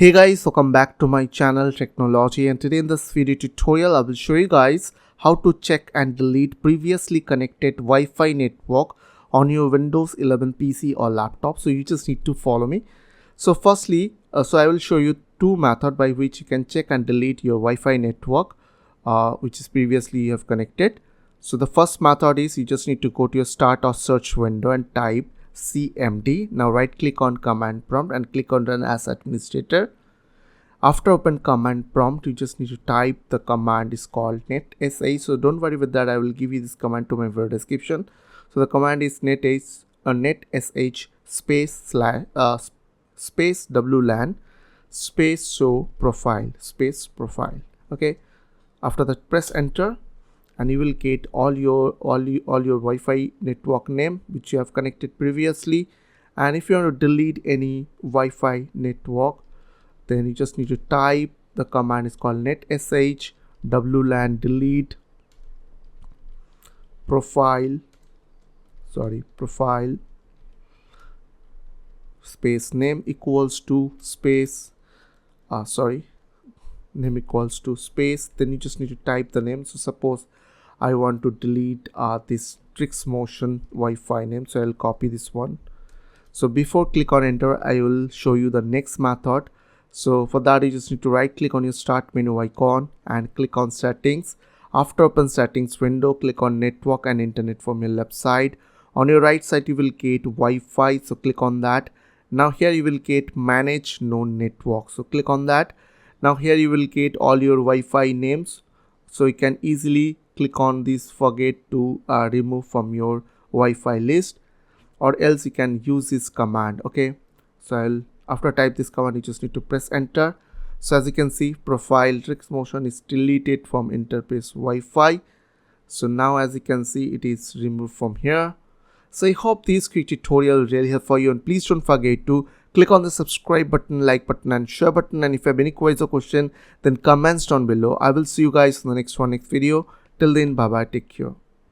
Hey guys, welcome back to my channel Technology, and today in this video tutorial I will show you guys how to check and delete previously connected Wi-Fi network on your Windows 11 PC or laptop. So you just need to follow me. So firstly, I will show you two methods by which you can check and delete your Wi-Fi network which is previously you have connected. So the first method is you just need to go to your start or search window and type CMD. Now right click on command prompt and click on run as administrator. After open command prompt, you just need to type the command is called netsh. So don't worry with that, I will give you this command to my video description. So the command is netsh space wlan space show profile space profile. Okay, after that press enter and you will get all your Wi-Fi network name which you have connected previously. And if you want to delete any Wi-Fi network, then you just need to type the command is called netsh wlan delete profile space name equals to space name equals to space. Then you just need to type the name. So suppose I want to delete this Tricks Motion Wi-Fi name, so I'll copy this one. So before click on enter, I will show you the next method. So for that, you just need to right click on your start menu icon and click on settings. After open settings window, click on network and internet from your left side. On your right side you will get Wi-Fi, so click on that. Now here you will get manage known network, so click on that. Now here you will get all your Wi-Fi names, so you can easily click on this forget to remove from your Wi-Fi list, or else you can use this command. Okay, so after type this command, you just need to press enter. So as you can see, profile Tricks Motion is deleted from interface Wi-Fi. So now as you can see, it is removed from here. So I hope this quick tutorial really helped for you, and please don't forget to click on the subscribe button, like button and share button. And if you have any queries or question, then comments down below. I will see you guys in the next video. Till then, bye bye, take care.